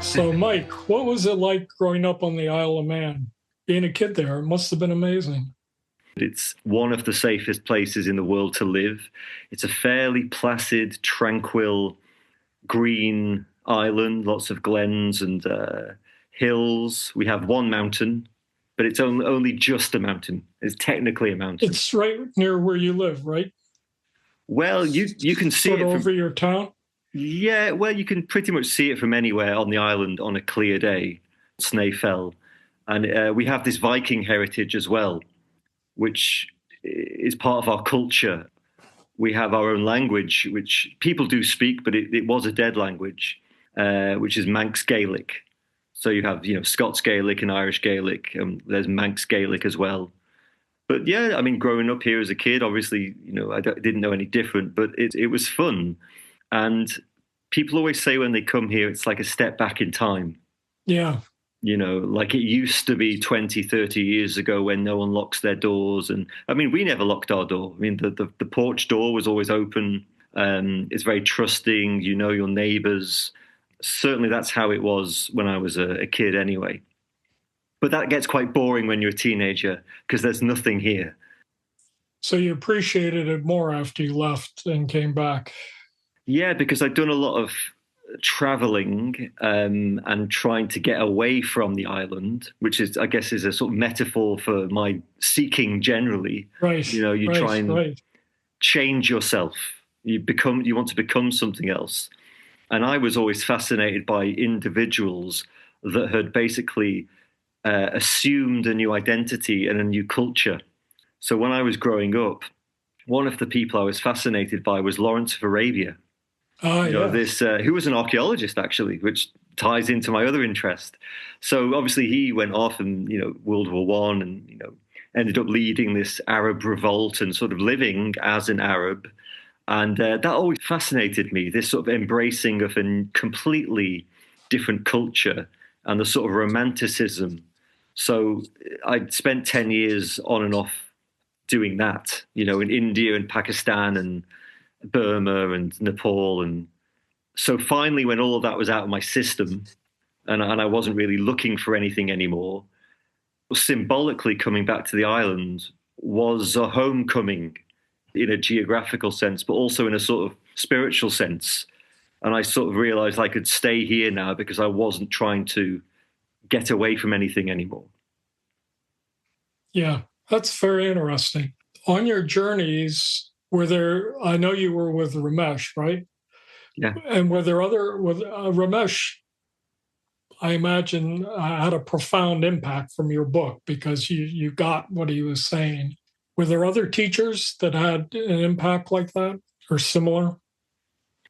So, Mike, what was it like growing up on the Isle of Man? Being a kid there, it must have been amazing. It's one of the safest places in the world to live. It's a fairly placid, tranquil, green island, lots of glens and hills. We have one mountain, but it's only just a mountain. It's technically a mountain. It's right near where you live, right? Well, you can see Sort it of from, over your town. yeah, well, you can pretty much see it from anywhere on the island on a clear day, Snaefell. And we have this Viking heritage as well, which is part of our culture. We have our own language, which people do speak, but it was a dead language, which is Manx Gaelic. So you have, Scots Gaelic and Irish Gaelic. There's Manx Gaelic as well. But yeah, I mean, growing up here as a kid, obviously, didn't know any different, but it was fun. And people always say when they come here, it's like a step back in time. Yeah. Like it used to be 20, 30 years ago when no one locks their doors. And I mean, we never locked our door. I mean, the porch door was always open. It's very trusting. You know your neighbors. Certainly that's how it was when I was a kid anyway. But that gets quite boring when you're a teenager because there's nothing here. So you appreciated it more after you left and came back. Yeah, because I'd done a lot of traveling and trying to get away from the island, which is, I guess, is a sort of metaphor for my seeking generally. Right. You right, try and right. change yourself. You want to become something else. And I was always fascinated by individuals that had basically assumed a new identity and a new culture. So when I was growing up, one of the people I was fascinated by was Lawrence of Arabia. Yeah. This who was an archaeologist actually, which ties into my other interest. So obviously he went off and World War One, and ended up leading this Arab revolt and sort of living as an Arab, and that always fascinated me. This sort of embracing of a completely different culture and the sort of romanticism. So I'd spent 10 years on and off doing that, in India and Pakistan and Burma and Nepal. And so finally, when all of that was out of my system and I wasn't really looking for anything anymore, symbolically coming back to the island was a homecoming in a geographical sense, but also in a sort of spiritual sense. And I sort of realized I could stay here now because I wasn't trying to get away from anything anymore. Yeah, that's very interesting. On your journeys, I know you were with Ramesh, right? Yeah. And with Ramesh, I imagine had a profound impact from your book because you got what he was saying. Were there other teachers that had an impact like that or similar?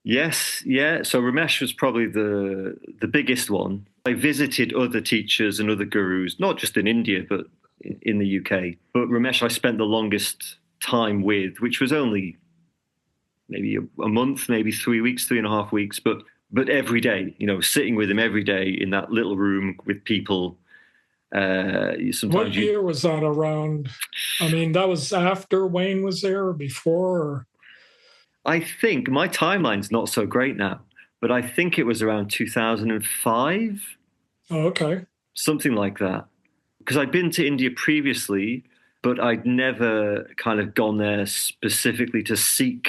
Yes, yeah. So Ramesh was probably the biggest one. I visited other teachers and other gurus, not just in India, but in the UK. But Ramesh, I spent the longest time with, which was only maybe a month, maybe 3 weeks, 3.5 weeks, but every day, sitting with him every day in that little room with people. What year was that around? I mean, that was after Wayne was there or before? Or? I think my timeline's not so great now, but I think it was around 2005. Oh, okay. Something like that. Because I'd been to India previously, but I'd never kind of gone there specifically to seek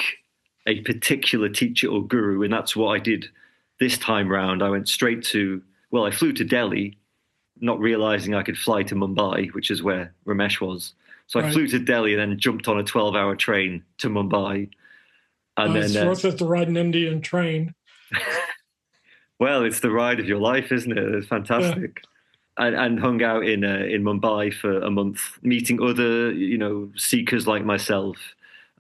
a particular teacher or guru. And that's what I did this time round. I went straight I flew to Delhi, not realizing I could fly to Mumbai, which is where Ramesh was. So I flew to Delhi and then jumped on a 12-hour train to Mumbai. And it's worth it to ride an Indian train. Well, it's the ride of your life, isn't it? It's fantastic. Yeah. And hung out in Mumbai for a month, meeting other, seekers like myself.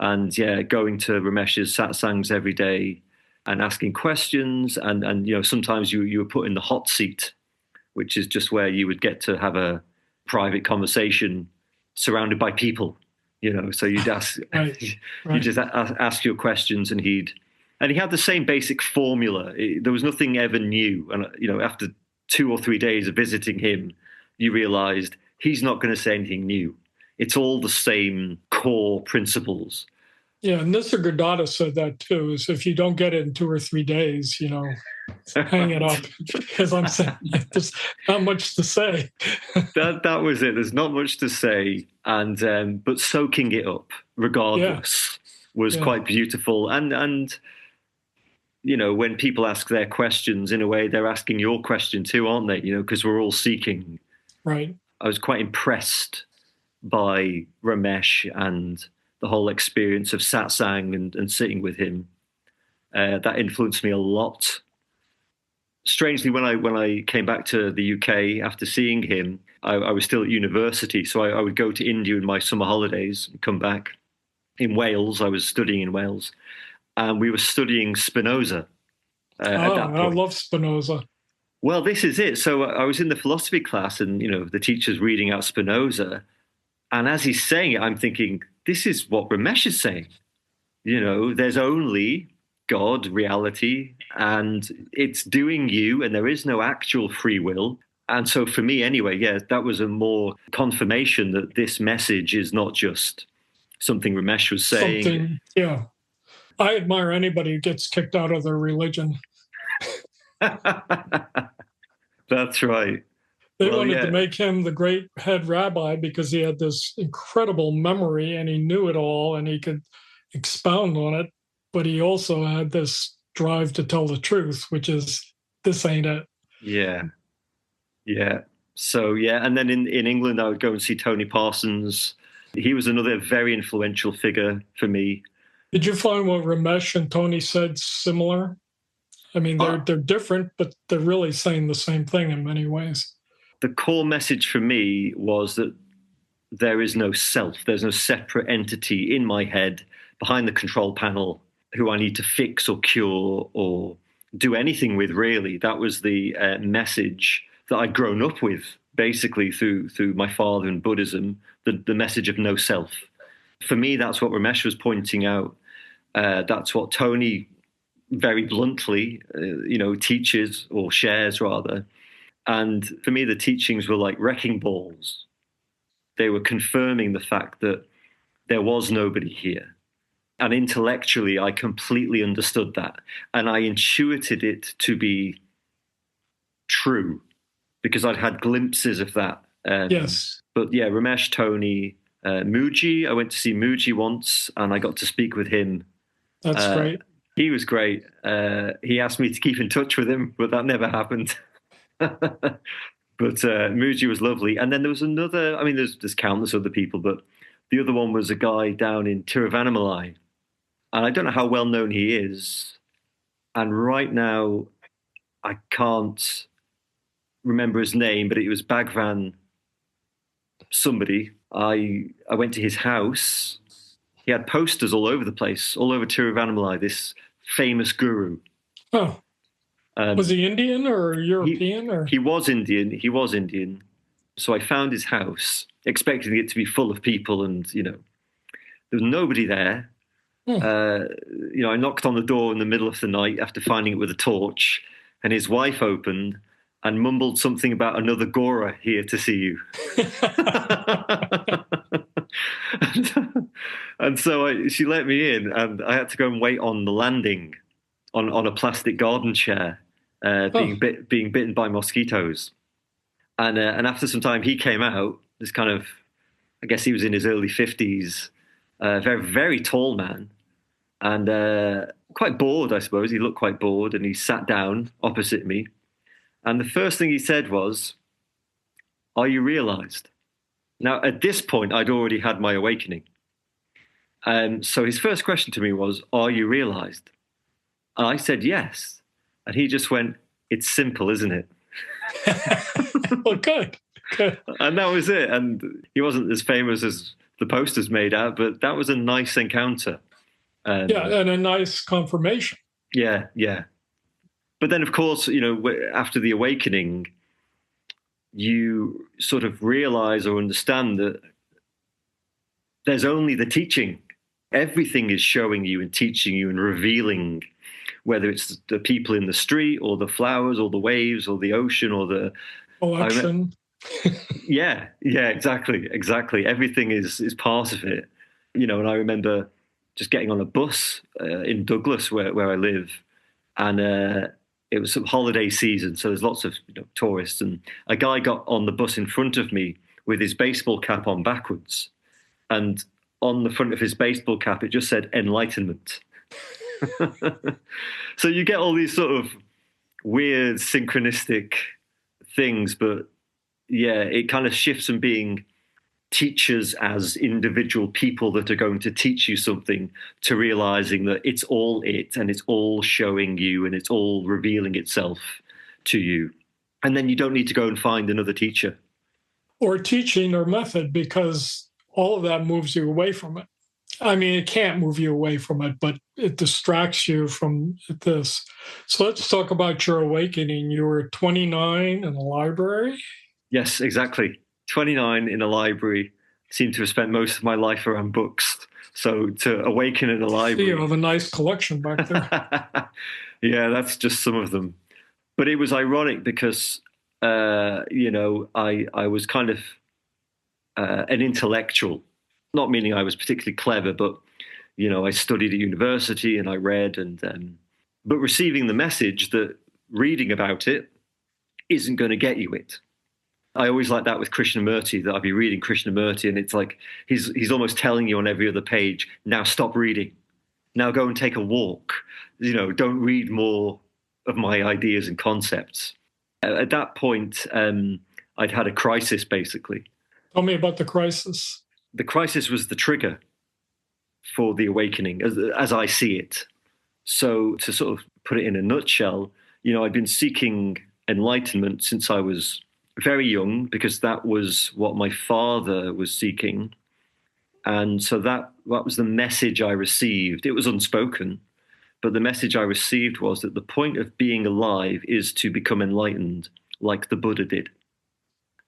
And yeah, going to Ramesh's satsangs every day and asking questions. And sometimes you were put in the hot seat, which is just where you would get to have a private conversation surrounded by people. So you'd ask, you just ask your questions, and he had the same basic formula. There was nothing ever new. And, after 2 or 3 days of visiting him, you realized he's not going to say anything new. It's all the same core principles. Yeah, Nisargadatta said that too, is if you don't get it in 2 or 3 days, hang it up because I'm saying there's not much to say. That was it. There's not much to say, and but soaking it up Yeah, regardless was yeah, quite beautiful. And you know, when people ask their questions, in a way, they're asking your question too, aren't they? You know, because we're all seeking. right. I was quite impressed by Ramesh and the whole experience of satsang and sitting with him. That influenced me a lot. Strangely, when I came back to the UK after seeing him, I was still at university, so I would go to India in my summer holidays and come back. In Wales, I was studying in Wales, and we were studying Spinoza at Oh, that I point. love Spinoza. Well, this is it. So I was in the philosophy class, and you know the teacher's reading out Spinoza, and as he's saying it, I'm thinking, this is what Ramesh is saying. You know, there's only God, reality, and it's doing you, and there is no actual free will. And so for me, anyway, yeah, that was a more confirmation that this message is not just something Ramesh was saying. Something, yeah. I admire anybody who gets kicked out of their religion. That's right. They Well, wanted to yeah, make him the great head rabbi because he had this incredible memory and he knew it all and he could expound on it. But he also had this drive to tell the truth, which is this ain't it. yeah, yeah. So yeah, and then in England, I would go and see Tony Parsons. He was another very influential figure for me. Did you find what Ramesh and Tony said similar? I mean, Uh, they're different, but they're really saying the same thing in many ways. the core message for me was that there is no self, there's no separate entity in my head behind the control panel who I need to fix or cure or do anything with, really. That was the message that I'd grown up with, basically, through my father and Buddhism, the message of no self. For me, that's what Ramesh was pointing out. That's what Tony very bluntly, teaches or shares rather. And for me, the teachings were like wrecking balls. They were confirming the fact that there was nobody here. And intellectually, I completely understood that. And I intuited it to be true because I'd had glimpses of that. Yes, But yeah, Ramesh, Tony, Muji, I went to see Muji once and I got to speak with him. that's Uh, great. he was great. He asked me to keep in touch with him, but that never happened. But Muji was lovely. And then there was another, I mean, there's countless other people, but the other one was a guy down in Tiruvannamalai. And I don't know how well known he is. And right now, I can't remember his name, but it was Bhagwan somebody. I went to his house. He had posters all over the place, all over Tiruvannamalai, this famous guru. Oh, was Um, he Indian or he European or? he was Indian. He was Indian. So I found his house, expecting it to be full of people, and there was nobody there. Hmm. I knocked on the door in the middle of the night after finding it with a torch, and his wife opened and mumbled something about another Gora here to see you. and so she let me in, and I had to go and wait on the landing on a plastic garden chair, Oh, being bitten by mosquitoes. And after some time, he came out. This kind of, I guess he was in his early 50s, very very tall man, and quite bored, I suppose. He looked quite bored, and he sat down opposite me. And the first thing he said was, "Are you realized?" Now, at this point, I'd already had my awakening. So his first question to me was, "Are you realized?" And I said, "Yes." And he just went, "It's simple, isn't it?" well, good, good. And that was it. And he wasn't as famous as the posters made out, but that was a nice encounter. Yeah, Um, and a nice confirmation. yeah, yeah. But then, of course, after the awakening, you sort of realize or understand that there's only the teaching. Everything is showing you and teaching you and revealing, whether it's the people in the street or the flowers or the waves or the ocean or the. Election. Yeah, yeah, exactly. Everything is part of it, And I remember just getting on a bus in Douglas, where I live, and it was some holiday season, so there's lots of tourists, and a guy got on the bus in front of me with his baseball cap on backwards, and on the front of his baseball cap it just said Enlightenment. So you get all these sort of weird synchronistic things, but yeah, it kind of shifts from being teachers as individual people that are going to teach you something to realizing that it's all it, and it's all showing you, and it's all revealing itself to you. And then you don't need to go and find another teacher. Or teaching or method, because all of that moves you away from it. I mean, it can't move you away from it, but it distracts you from this. So let's talk about your awakening. You were 29 in a library. Yes, exactly. 29 in a library. Seem to have spent most of my life around books. So to awaken in a library. You have a nice collection back there. Yeah, that's just some of them. But it was ironic because, I was kind of an intellectual. Not meaning I was particularly clever, but I studied at university and I read, but receiving the message that reading about it isn't going to get you it. I always like that with Krishnamurti, that I'd be reading Krishnamurti and it's like he's almost telling you on every other page, now stop reading, now go and take a walk. Don't read more of my ideas and concepts. At that point, I'd had a crisis, basically. Tell me about the crisis. The crisis was the trigger for the awakening, as I see it. So to sort of put it in a nutshell, I'd been seeking enlightenment since I was very young, because that was what my father was seeking. And so that was the message I received. It was unspoken, but the message I received was that the point of being alive is to become enlightened, like the Buddha did.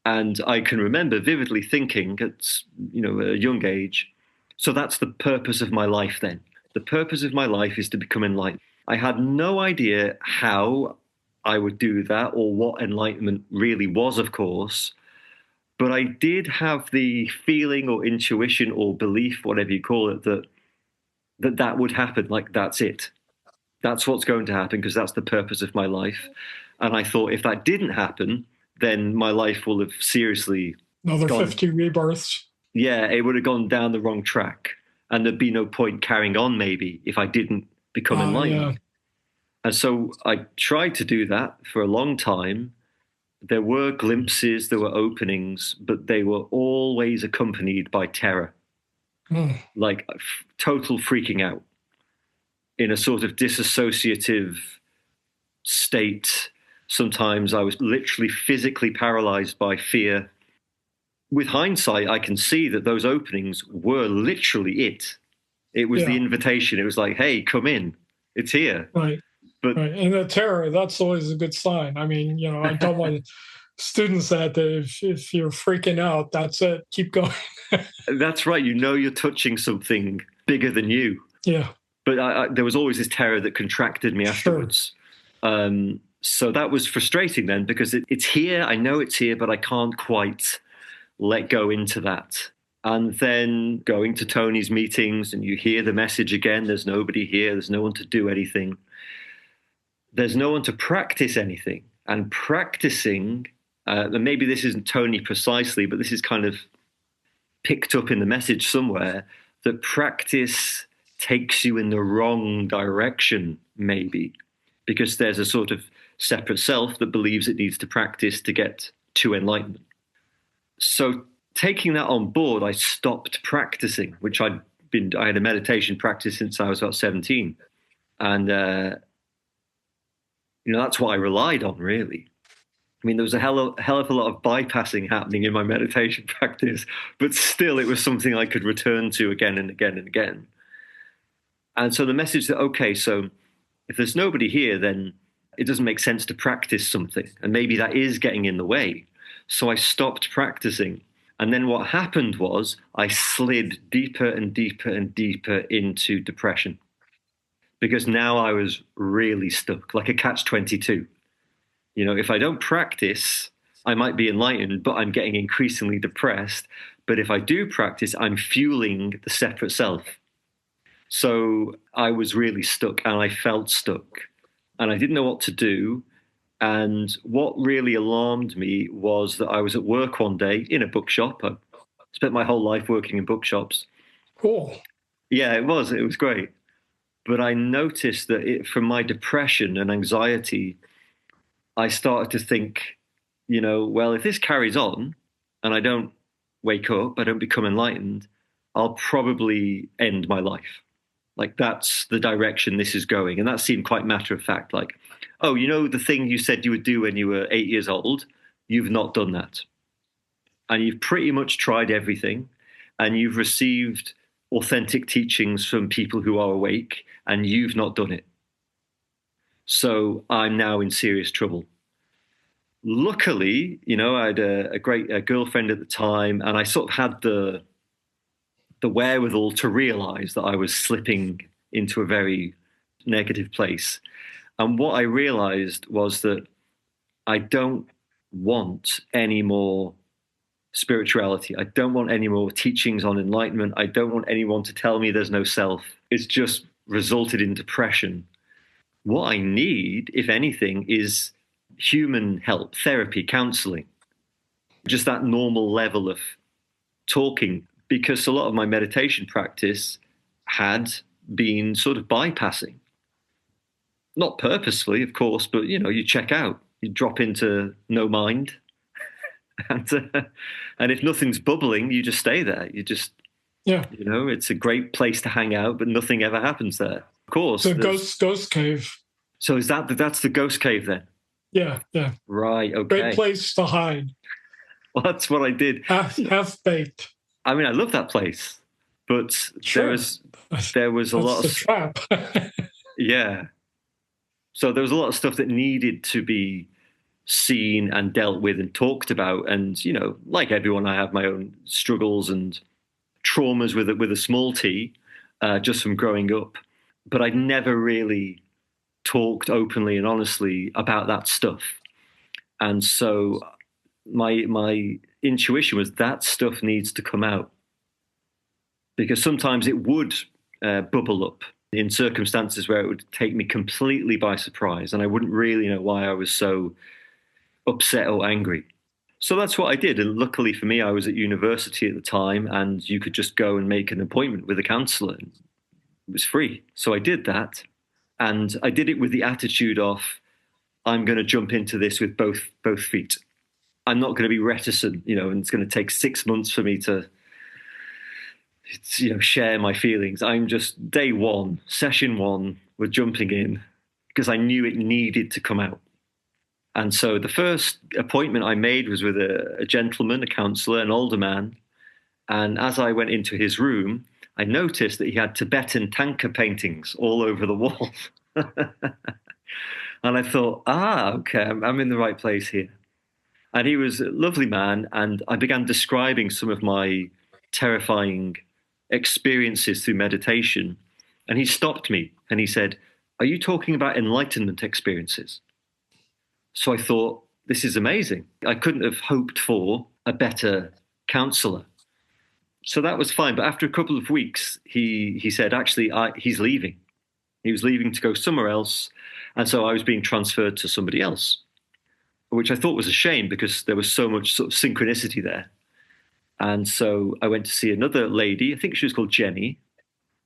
And I can remember vividly thinking at a young age, so that's the purpose of my life then. The purpose of my life is to become enlightened. I had no idea how I would do that or what enlightenment really was, of course, but I did have the feeling or intuition or belief, whatever you call it, that would happen. Like, that's it. That's what's going to happen, because that's the purpose of my life. And I thought if that didn't happen, then my life will have seriously another 50 rebirths. Yeah, it would have gone down the wrong track, and there'd be no point carrying on maybe if I didn't become enlightened. Yeah. And so I tried to do that for a long time. There were glimpses, there were openings, but they were always accompanied by terror, like total freaking out in a sort of disassociative state. Sometimes I was literally physically paralyzed by fear. With hindsight, I can see that those openings were literally it. It was the invitation. It was like, hey, come in. It's here. Right. But right. And the terror, that's always a good sign. I mean, I tell my students that if you're freaking out, that's it. Keep going. That's right. You're touching something bigger than you. Yeah. But there was always this terror that contracted me afterwards. Sure. So that was frustrating then, because it's here. I know it's here, but I can't quite let go into that. And then going to Tony's meetings, and you hear the message again, there's nobody here, there's no one to do anything. There's no one to practice anything. And practicing, and maybe this isn't Tony precisely, but this is kind of picked up in the message somewhere, that practice takes you in the wrong direction, maybe, because there's a sort of separate self that believes it needs to practice to get to enlightenment. So taking that on board, I stopped practicing, which I had a meditation practice since I was about 17. And, that's what I relied on, really. I mean, there was a hell of a lot of bypassing happening in my meditation practice, but still it was something I could return to again and again and again. And so the message that, okay, so if there's nobody here, then it doesn't make sense to practice something. And maybe that is getting in the way. So I stopped practicing. And then what happened was I slid deeper and deeper and deeper into depression, because now I was really stuck, like a catch-22. If I don't practice, I might be enlightened, but I'm getting increasingly depressed. But if I do practice, I'm fueling the separate self. So I was really stuck, and I felt stuck. and I didn't know what to do. And what really alarmed me was that I was at work one day in a bookshop. I spent my whole life working in bookshops. Cool. Yeah, it was. It was great. But I noticed that from my depression and anxiety, I started to think, well, if this carries on and I don't wake up, I don't become enlightened, I'll probably end my life. Like that's the direction this is going. And that seemed quite matter of fact. Like, oh, the thing you said you would do when you were 8 years old, you've not done that. And you've pretty much tried everything. And you've received authentic teachings from people who are awake, and you've not done it. So I'm now in serious trouble. Luckily, I had a great girlfriend at the time, and I sort of had the wherewithal to realize that I was slipping into a very negative place. And what I realized was that I don't want any more spirituality. I don't want any more teachings on enlightenment. I don't want anyone to tell me there's no self. It's just resulted in depression. What I need, if anything, is human help, therapy, counseling, just that normal level of talking, because a lot of my meditation practice had been sort of bypassing. Not purposefully, of course, but you check out, you drop into no mind, and if nothing's bubbling, you just stay there. You just, Yeah. It's a great place to hang out, but nothing ever happens there. Of course, the ghost cave. So that's the ghost cave then? Yeah. Right. Okay. Great place to hide. Well, that's what I did. Half baked. I mean, I love that place, but sure. there was a lot of trap. Yeah. So there was a lot of stuff that needed to be seen and dealt with and talked about. And, like everyone, I have my own struggles and traumas with a small t, just from growing up. But I'd never really talked openly and honestly about that stuff. And so my intuition was that stuff needs to come out, because sometimes it would bubble up in circumstances where it would take me completely by surprise, and I wouldn't really know why I was so upset or angry. So that's what I did. And luckily for me, I was at university at the time, and you could just go and make an appointment with a counselor. It was free. So I did that. And I did it with the attitude of, I'm going to jump into this with both feet. I'm not going to be reticent, and it's going to take 6 months for me to share my feelings. I'm just day one, session one, we're jumping in because I knew it needed to come out. And so the first appointment I made was with a gentleman, a counsellor, an older man. And as I went into his room, I noticed that he had Tibetan tanka paintings all over the wall. And I thought, okay, I'm in the right place here. And he was a lovely man. And I began describing some of my terrifying experiences through meditation. And he stopped me and he said, "Are you talking about enlightenment experiences?" So I thought, this is amazing. I couldn't have hoped for a better counselor. So that was fine. But after a couple of weeks, he said, actually, he's leaving. He was leaving to go somewhere else. And so I was being transferred to somebody else, which I thought was a shame because there was so much sort of synchronicity there. And so I went to see another lady. I think she was called Jenny.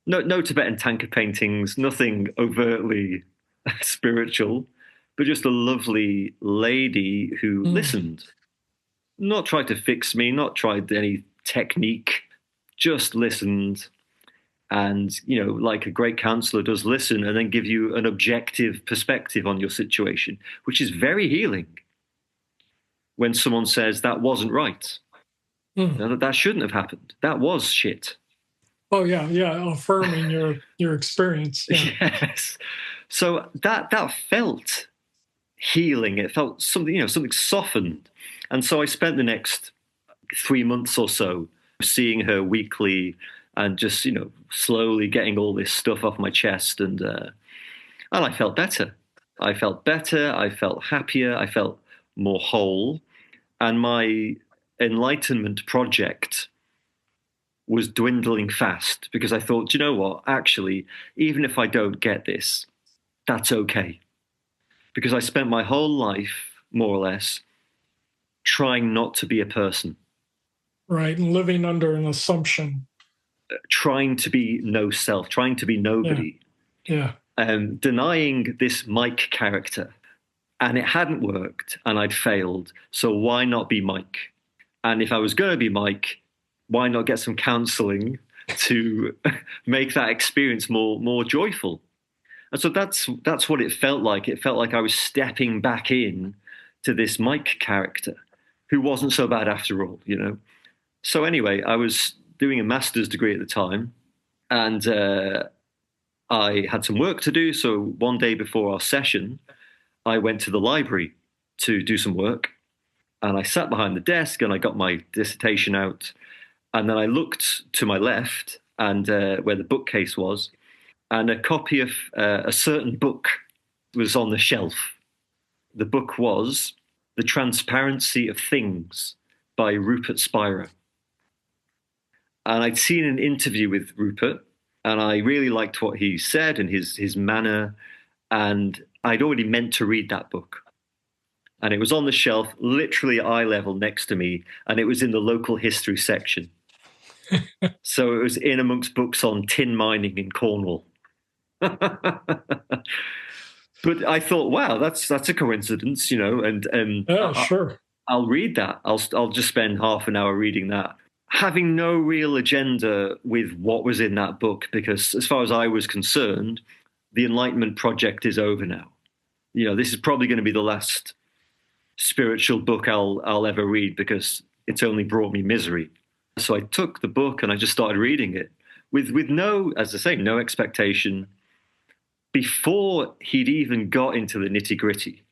No Tibetan tanka paintings, nothing overtly spiritual, but just a lovely lady who listened. Not tried to fix me, not tried any technique, just listened. And, like a great counselor does, listen and then give you an objective perspective on your situation, which is very healing. When someone says that wasn't right, that shouldn't have happened, that was shit. Oh yeah, affirming your experience. Yeah. Yes. So that felt healing. It felt something softened. And so I spent the next 3 months or so seeing her weekly and just slowly getting all this stuff off my chest, and I felt better. I felt happier. I felt more whole, and my enlightenment project was dwindling fast because I thought, you know what? Actually, even if I don't get this, that's okay. because I spent my whole life, more or less, trying not to be a person, Right. And living under an assumption. trying to be no self, trying to be Yeah. nobody, Yeah. denying this Mike character. And it hadn't worked and I'd failed. So why not be Mike? And if I was going to be Mike, why not get some counseling to make that experience more joyful? And so that's what it felt like. It felt like I was stepping back in to this Mike character who wasn't so bad after all, you know. So anyway, I was doing a master's degree at the time, and I had some work to do. So one day before our session, I went to the library to do some work, and I sat behind the desk and I got my dissertation out, and then I looked to my left and where the bookcase was, and a copy of a certain book was on the shelf. The book was The Transparency of Things by Rupert Spira. And I'd seen an interview with Rupert, and I really liked what he said and his manner, and I'd already meant to read that book. And it was on the shelf, literally eye level next to me, and it was in the local history section. So it was in amongst books on tin mining in Cornwall. But I thought, wow, that's a coincidence, you know, and Yeah, sure. I'll read that. I'll just spend half an hour reading that, having no real agenda with what was in that book, because as far as I was concerned, the Enlightenment project is over now. You know, this is probably going to be the last spiritual book I'll ever read, because it's only brought me misery. So I took the book and I just started reading it with no, as I say, no expectation. Before he'd even got into the nitty gritty,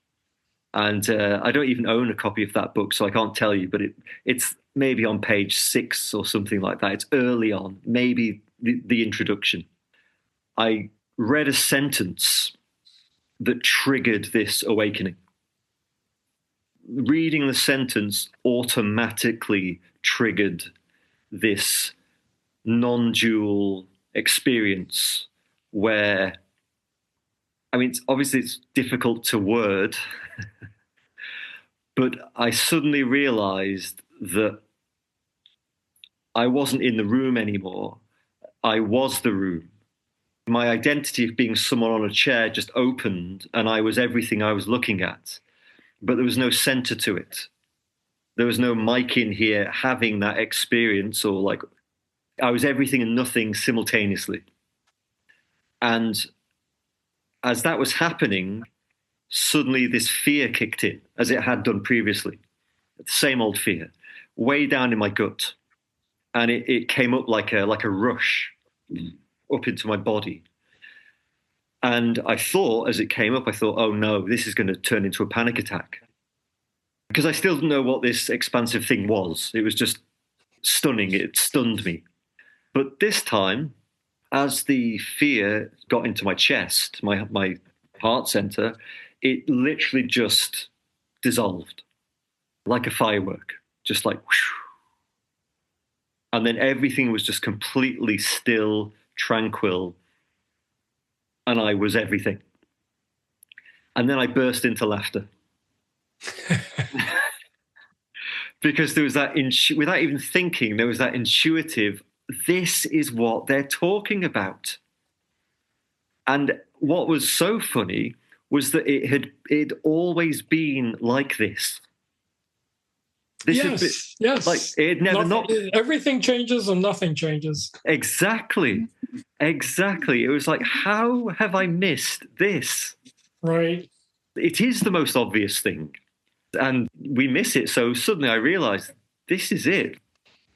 and I don't even own a copy of that book, so I can't tell you. But it's maybe on page 6 or something like that. It's early on, maybe the introduction. I read a sentence that triggered this awakening. Reading the sentence automatically triggered this non-dual experience where, I mean, obviously it's difficult to word, but I suddenly realized that I wasn't in the room anymore. I was the room. My identity of being someone on a chair just opened, and I was everything I was looking at. But there was no center to it. There was no Mike in here having that experience, or like I was everything and nothing simultaneously. And as that was happening, suddenly this fear kicked in, as it had done previously. The same old fear, way down in my gut. And it came up like a rush up into my body. And I thought, as it came up, I thought, oh no, this is going to turn into a panic attack. Because I still didn't know what this expansive thing was. It was just stunning. It stunned me. But this time, as the fear got into my chest, my heart center, it literally just dissolved like a firework, just like whoosh. And then everything was just completely still, tranquil, and I was everything. And then I burst into laughter. Because there was that, without even thinking, there was that intuitive, this is what they're talking about. And what was so funny was that it always been like this. Yes. Like it never not. Everything changes and nothing changes. Exactly. It was like, how have I missed this? Right. It is the most obvious thing, and we miss it. So suddenly I realized, this is it.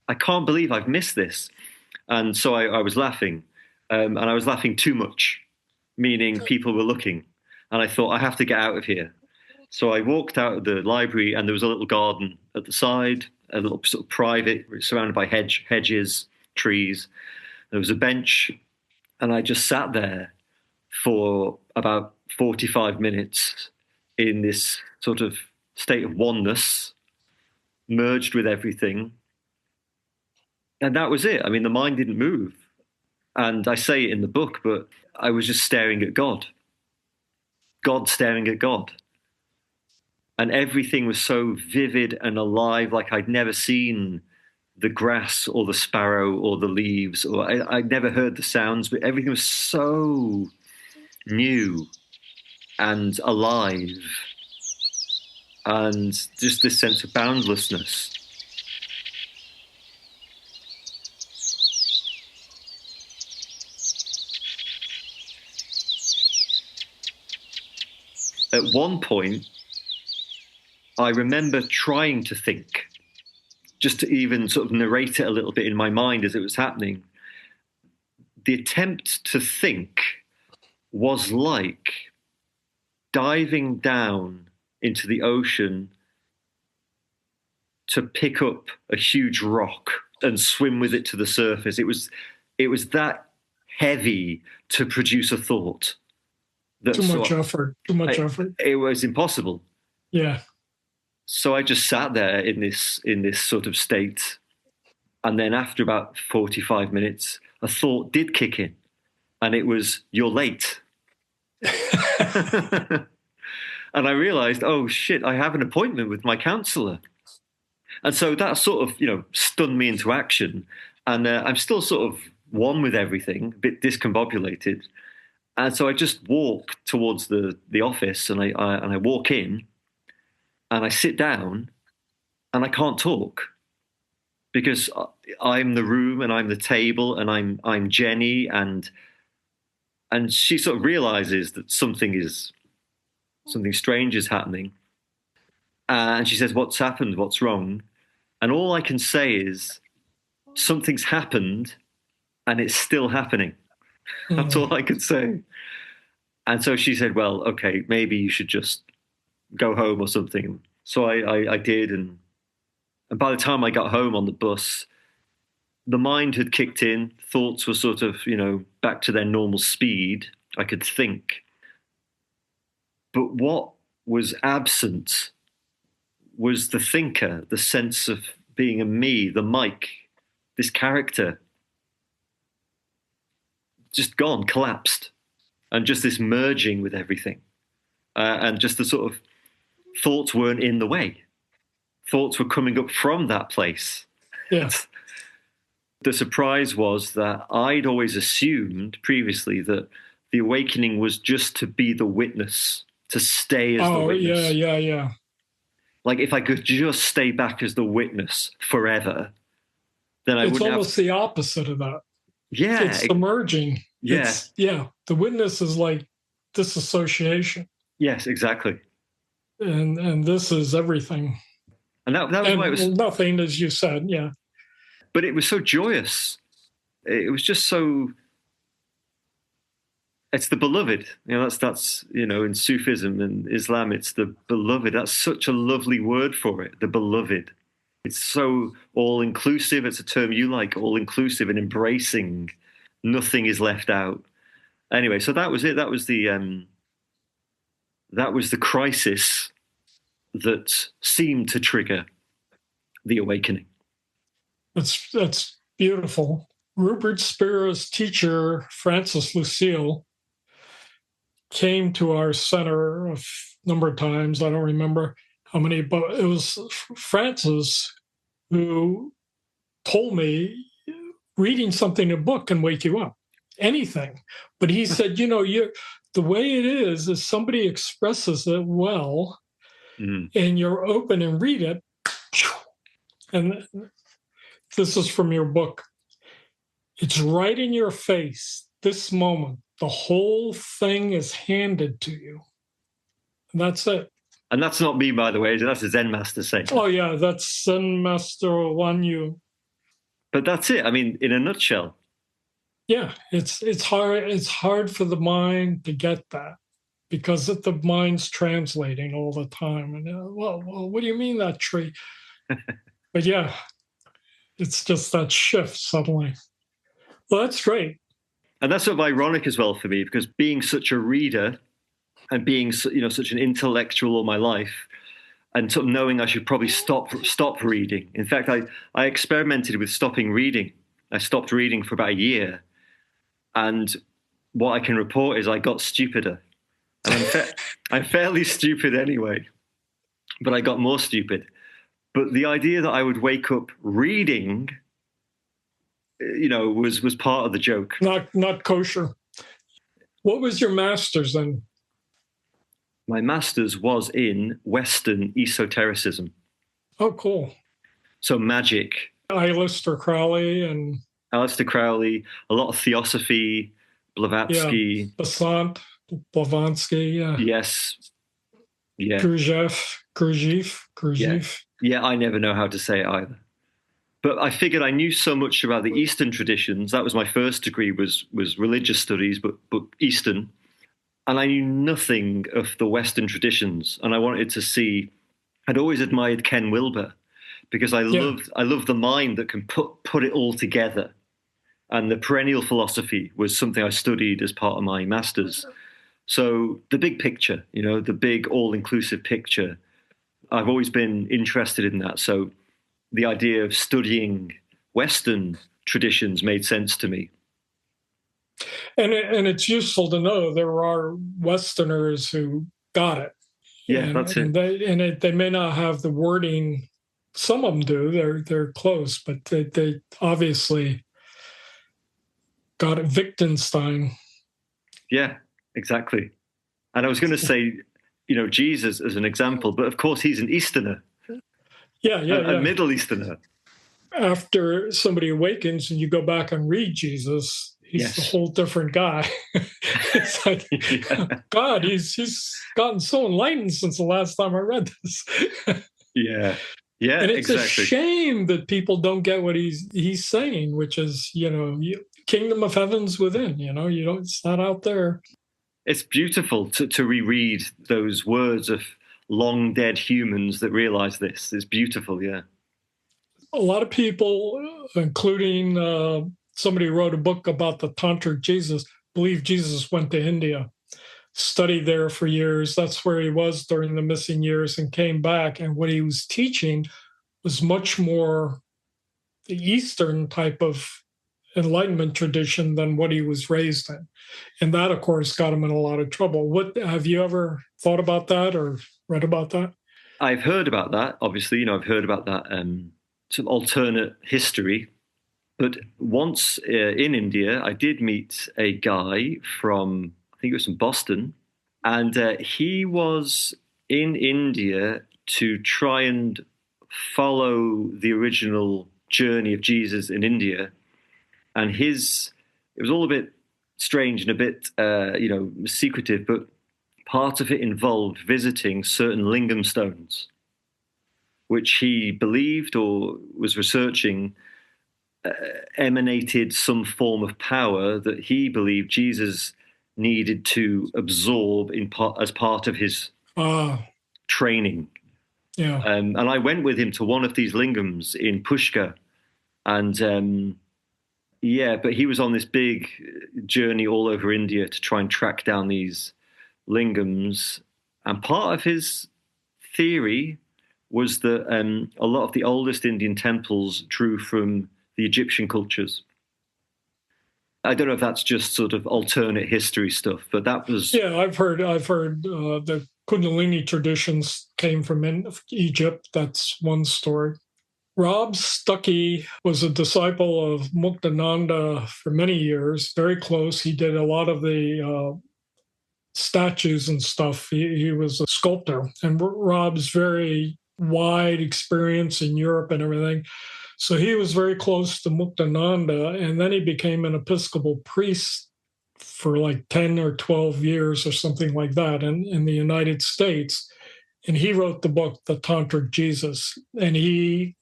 I can't believe I've missed this. And so I was laughing, and I was laughing too much, meaning people were looking. And I thought, I have to get out of here. So I walked out of the library, and there was a little garden at the side, a little sort of private, surrounded by hedges, trees. There was a bench, and I just sat there for about 45 minutes in this sort of state of oneness, merged with everything. And that was it. I mean, the mind didn't move. And I say it in the book, but I was just staring at God. God staring at God. And everything was so vivid and alive, like I'd never seen the grass or the sparrow or the leaves, or I'd never heard the sounds, but everything was so new and alive, and just this sense of boundlessness. At one point, I remember trying to think, just to even sort of narrate it a little bit in my mind as it was happening. The attempt to think was like diving down into the ocean to pick up a huge rock and swim with it to the surface. It was that heavy to produce a thought. Too much effort. It was impossible. Yeah. So I just sat there in this sort of state, and then after about 45 minutes, a thought did kick in, and it was, "You're late." And I realized, oh shit, I have an appointment with my counselor. And so that sort of, stunned me into action. And I'm still sort of one with everything, a bit discombobulated. And so I just walk towards the office, and I walk in, and I sit down, and I can't talk because I'm the room and I'm the table and I'm Jenny, and she sort of realizes that something strange is happening. And she says, "What's happened? What's wrong?" And all I can say is, "Something's happened and it's still happening." That's all I could say. And so she said, "Well, okay, maybe you should just go home or something." So I did. And by the time I got home on the bus, the mind had kicked in. Thoughts were sort of, back to their normal speed. I could think. But what was absent was the thinker, the sense of being a me, the Mike, this character. Just gone, collapsed. And just this merging with everything. And just the sort of thoughts weren't in the way. Thoughts were coming up from that place. Yeah. The surprise was that I'd always assumed previously that the awakening was just to be the witness, to stay as the witness. Yeah. Like if I could just stay back as the witness forever, then I wouldn't have... It's almost the opposite of that. Yeah. It's submerging. Yeah. The witness is like disassociation. Yes, exactly. And this is everything. And that was why it was... Nothing, as you said, yeah. But it was so joyous. It was just so... It's the beloved. That's in Sufism and Islam, it's the beloved. That's such a lovely word for it, the beloved. It's so all-inclusive. It's a term you like, all-inclusive and embracing. Nothing is left out. Anyway, so that was it. That was the crisis that seemed to trigger the awakening. That's beautiful. Rupert Spira's teacher, Francis Lucille, came to our center a number of times. I don't remember how many, but it was Francis who told me reading something in a book can wake you up, anything. But he said, the way it is somebody expresses it well, and you're open and read it. And this is from your book. It's right in your face, this moment. The whole thing is handed to you. And that's it. And that's not me, by the way. That's a Zen master saying. Oh, yeah, that's Zen Master Wan Yu. But that's it. I mean, in a nutshell. Yeah, it's hard. It's hard for the mind to get that because the mind's translating all the time. And well, what do you mean that tree? But yeah, it's just that shift suddenly. Well, that's great. And that's sort of ironic as well for me, because being such a reader and being such an intellectual all my life, and sort of knowing I should probably stop reading. In fact, I experimented with stopping reading. I stopped reading for about a year, and what I can report is I got stupider. And I'm fairly stupid anyway, but I got more stupid. But the idea that I would wake up reading, was part of the joke. Not kosher. What was your master's in? My master's was in Western esotericism. Oh, cool. So magic, Aleister Crowley and Aleister Crowley, a lot of theosophy, yeah, Blavatsky. Basant, Blavatsky, Yes. Yeah. Yeah. Gurdjieff. Yeah, I never know how to say it either. But I figured I knew so much about the Eastern traditions. That was my first degree, was religious studies, but Eastern. And I knew nothing of the Western traditions. And I wanted to see. I'd always admired Ken Wilber because I loved the mind that can put it all together. And the perennial philosophy was something I studied as part of my master's. So the big picture, the big all-inclusive picture, I've always been interested in that. So the idea of studying Western traditions made sense to me. And it's useful to know there are Westerners who got it. Yeah, that's it. And they may not have the wording. Some of them do. They're close, but they obviously got it. Wittgenstein. Yeah, exactly. And I was going to say, Jesus as an example, but of course he's an Easterner. Yeah. A Middle Easterner. After somebody awakens and you go back and read Jesus, he's a whole different guy. It's like, God, he's gotten so enlightened since the last time I read this. Yeah, and it's a shame that people don't get what he's saying, which is, kingdom of heaven's within. It's not out there. It's beautiful to reread those words of long dead humans that realize this. It's beautiful, yeah. A lot of people, including somebody who wrote a book about the Tantric Jesus, believe Jesus went to India, studied there for years. That's where he was during the missing years and came back. And what he was teaching was much more the Eastern type of Enlightenment tradition than what he was raised in. And that, of course, got him in a lot of trouble. What have you ever thought about that or read about that? I've heard about that. Obviously, I've heard about that some alternate history. But once in India, I did meet a guy from, I think it was from Boston, and he was in India to try and follow the original journey of Jesus in India. And it was all a bit strange and a bit, secretive, but part of it involved visiting certain lingam stones, which he believed or was researching emanated some form of power that he believed Jesus needed to absorb as part of his training. Yeah. And I went with him to one of these lingams in Pushkar, and but he was on this big journey all over India to try and track down these lingams. And part of his theory was that a lot of the oldest Indian temples drew from the Egyptian cultures. I don't know if that's just sort of alternate history stuff, but that was... Yeah, I've heard the Kundalini traditions came from Egypt. That's one story. Rob Stuckey was a disciple of Muktananda for many years, very close. He did a lot of the statues and stuff. He was a sculptor, and Rob's very wide experience in Europe and everything. So he was very close to Muktananda, and then he became an Episcopal priest for like 10 or 12 years or something like that in the United States. And he wrote the book, The Tantric Jesus, and he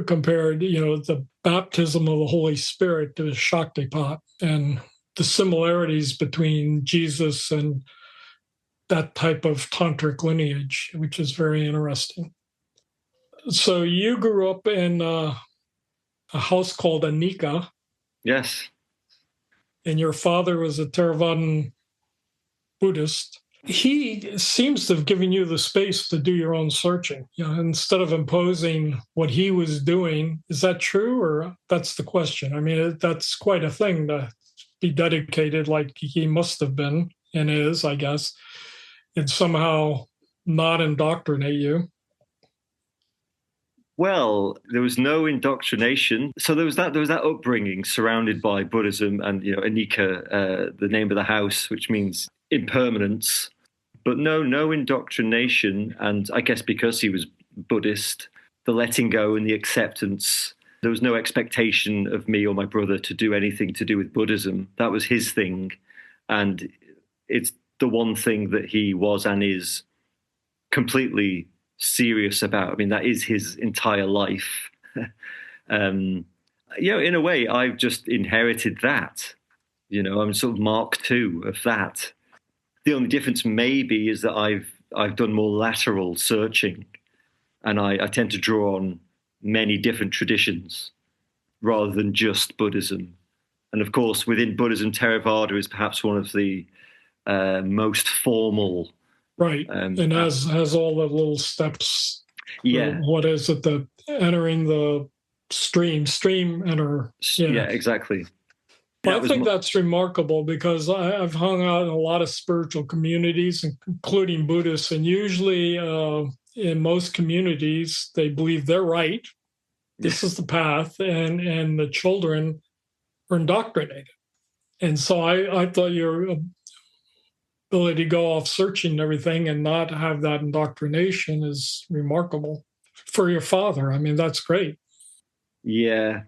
compared, the baptism of the Holy Spirit to Shaktipat and the similarities between Jesus and that type of tantric lineage, which is very interesting. So you grew up in a house called Anika. Yes. And your father was a Theravadan Buddhist. He seems to have given you the space to do your own searching, instead of imposing what he was doing. Is that true, or that's the question? I mean, that's quite a thing to be dedicated like he must have been and is, I guess. and somehow not indoctrinate you? Well, there was no indoctrination. So there was that upbringing surrounded by Buddhism and Anika, the name of the house, which means impermanence. But no indoctrination. And I guess because he was Buddhist, the letting go and the acceptance. There was no expectation of me or my brother to do anything to do with Buddhism. That was his thing. And it's the one thing that he was and is completely serious about. I mean, that is his entire life. um, in a way, I've just inherited that. I'm sort of Mark II of that. The only difference maybe is that I've done more lateral searching, and I tend to draw on many different traditions rather than just Buddhism. And of course, within Buddhism, Theravada is perhaps one of the most formal. Right. And has all the little steps. Yeah. What is it? The entering the stream enter. Yeah, exactly. But I think that's remarkable because I've hung out in a lot of spiritual communities, including Buddhists, and usually in most communities, they believe they're right. This is the path, and the children are indoctrinated. And so I thought your ability to go off searching and everything and not have that indoctrination is remarkable for your father. I mean, that's great. Yeah.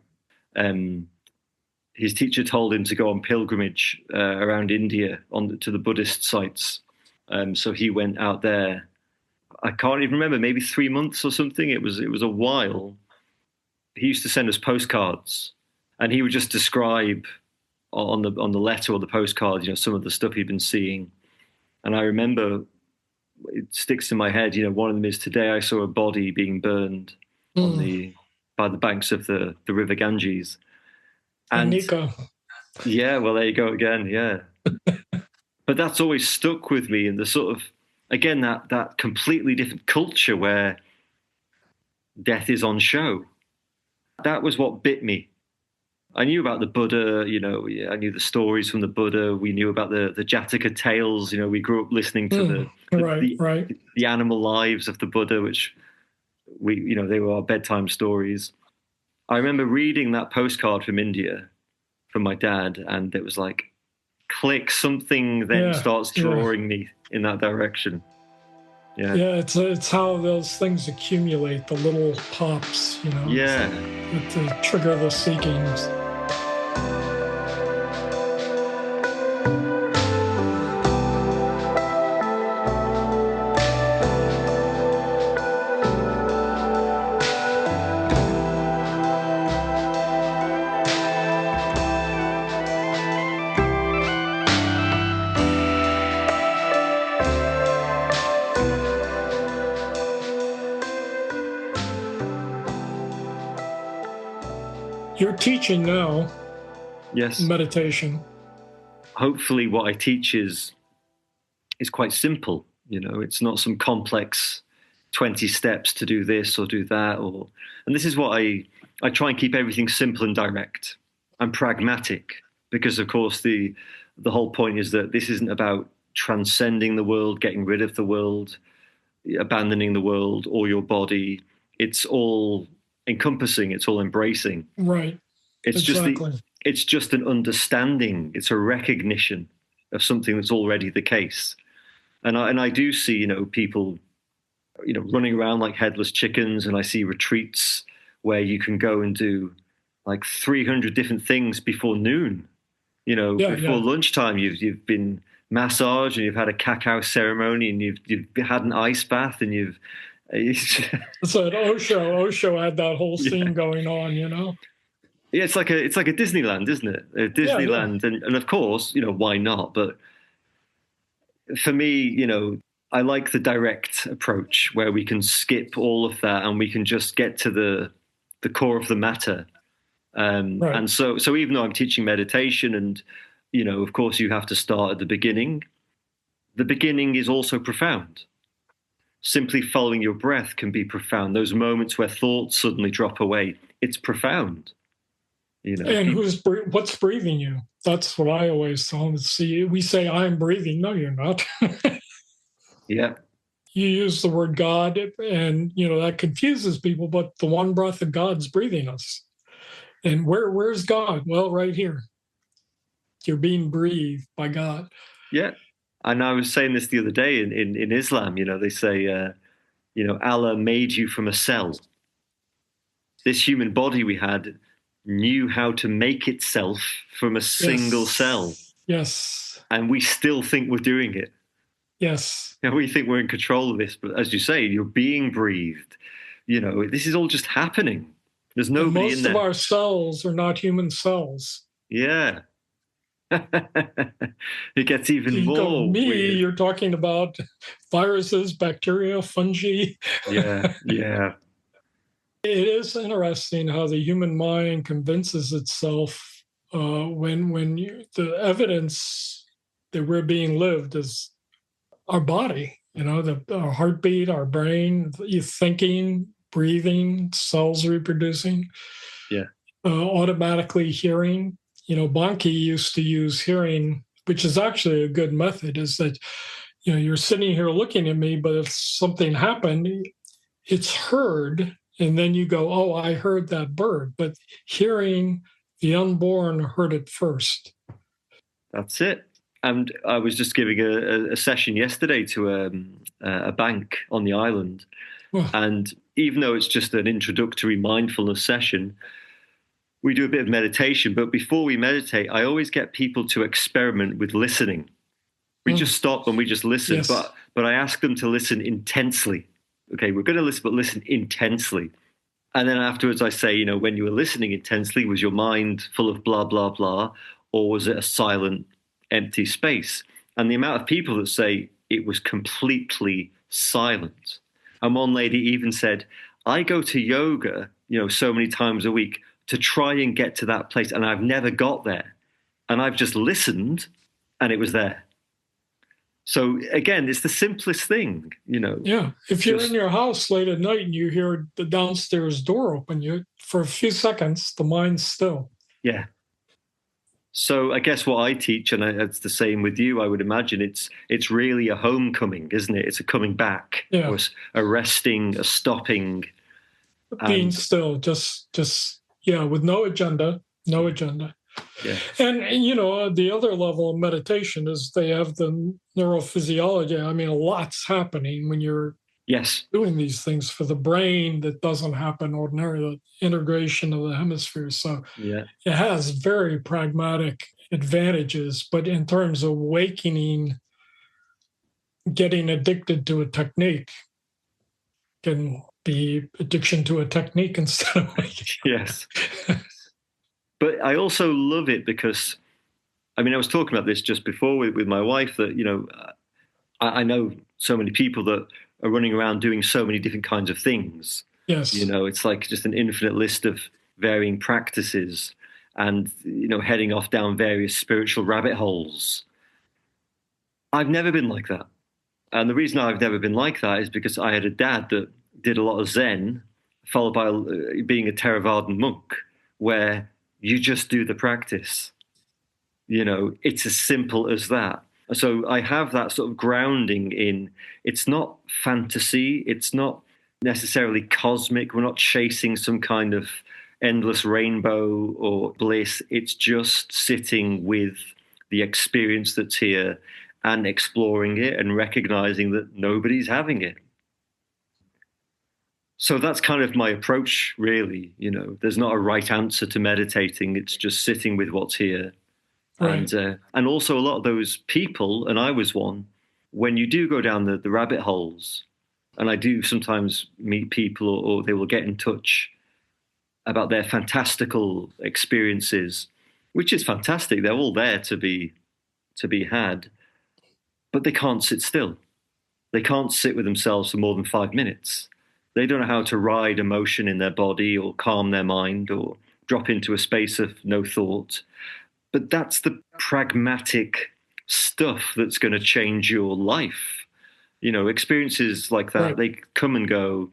His teacher told him to go on pilgrimage around India to the Buddhist sites. So he went out there. I can't even remember, maybe 3 months or something. It was a while. He used to send us postcards, and he would just describe on the letter or the postcard, some of the stuff he'd been seeing. And I remember, it sticks in my head. One of them is, today I saw a body being burned by the banks of the River Ganges. And yeah, well, there you go again. Yeah. But that's always stuck with me, and the sort of, again, that completely different culture where death is on show. That was what bit me. I knew about the Buddha, I knew the stories from the Buddha. We knew about the Jataka tales. We grew up listening to the animal lives of the Buddha, which they were our bedtime stories. I remember reading that postcard from India from my dad, and it was like, click, something then starts drawing me in that direction. Yeah, it's how those things accumulate, the little pops, Yeah. To trigger the seekings. You're teaching now. Yes. Meditation. Hopefully what I teach is quite simple. It's not some complex 20 steps to do this or do that. And this is what I try and keep everything simple and direct and pragmatic, because of course the whole point is that this isn't about transcending the world, getting rid of the world, abandoning the world or your body. It's all encompassing, it's all embracing. Right. It's just an understanding. It's a recognition of something that's already the case. And I do see, people, running around like headless chickens, and I see retreats where you can go and do like 300 different things before noon. Before lunchtime, you've been massaged, and you've had a cacao ceremony, and you've had an ice bath, and you've. So at Osho had that whole scene going on, Yeah, it's like a Disneyland, isn't it? A Disneyland, yeah. And of course, why not? But for me, I like the direct approach where we can skip all of that and we can just get to the core of the matter. Right. And so even though I'm teaching meditation, and of course you have to start at the beginning. The beginning is also profound. Simply following your breath can be profound. Those moments where thoughts suddenly drop away, it's profound. And what's breathing you? That's what I always tell them. See, we say, I'm breathing. No, you're not. Yeah. You use the word God, and that confuses people. But the one breath of God's breathing us, and where's God? Well, right here. You're being breathed by God. Yeah. And I was saying this the other day in Islam, they say, Allah made you from a cell. This human body we had knew how to make itself from a single cell. Yes. Yes. And we still think we're doing it. Yes. We think we're in control of this. But as you say, you're being breathed. This is all just happening. There's And nobody in most of there. our cells are not human cells. Yeah. It gets even You go, more me, weird. you're talking about viruses, bacteria, fungi. Yeah. Yeah. It is interesting how the human mind convinces itself when the evidence that we're being lived is our body, our heartbeat, our brain, you thinking, breathing, cells reproducing, Yeah. automatically hearing. Bonnke used to use hearing, which is actually a good method, is that, you're sitting here looking at me, but if something happened, it's heard. And then you go, oh, I heard that bird. But hearing, the unborn heard it first. That's it. And I was just giving a session yesterday to a bank on the island. Well, And even though it's just an introductory mindfulness session, we do a bit of meditation. But before we meditate, I always get people to experiment with listening. We just stop and we just listen. yes. But I ask them to listen intensely. Okay, we're going to listen, but listen intensely. And then afterwards, I say, when you were listening intensely, was your mind full of blah, blah, blah, or was it a silent, empty space? And the amount of people that say it was completely silent. And one lady even said, I go to yoga, so many times a week to try and get to that place. And I've never got there. And I've just listened and it was there. So again, it's the simplest thing, Yeah. If you're in your house late at night and you hear the downstairs door open, for a few seconds, the mind's still. Yeah. So I guess what I teach, and it's the same with you, I would imagine, it's really a homecoming, isn't it? It's a coming back, or a resting, a stopping. Being still, just with no agenda. Yeah. And the other level of meditation is they have the neurophysiology. I mean, a lot's happening when you're doing these things for the brain that doesn't happen ordinarily, the integration of the hemispheres. So it has very pragmatic advantages, but in terms of awakening, getting addicted to a technique can be addiction to a technique instead of awakening. Yes. But I also love it because, I was talking about this just before with my wife that, I know so many people that are running around doing so many different kinds of things. Yes. It's like just an infinite list of varying practices and, heading off down various spiritual rabbit holes. I've never been like that. And the reason I've never been like that is because I had a dad that did a lot of Zen, followed by being a Theravadan monk, where you just do the practice. It's as simple as that. So I have that sort of grounding in, it's not fantasy, it's not necessarily cosmic, we're not chasing some kind of endless rainbow or bliss. It's just sitting with the experience that's here and exploring it and recognizing that nobody's having it. So that's kind of my approach, really. There's not a right answer to meditating. It's just sitting with what's here. Right. And also a lot of those people, and I was one, when you do go down the rabbit holes, and I do sometimes meet people or they will get in touch about their fantastical experiences, which is fantastic. They're all there to be had, but they can't sit still. They can't sit with themselves for more than 5 minutes. They don't know how to ride emotion in their body or calm their mind or drop into a space of no thought. But that's the pragmatic stuff that's going to change your life. Experiences like that, They come and go,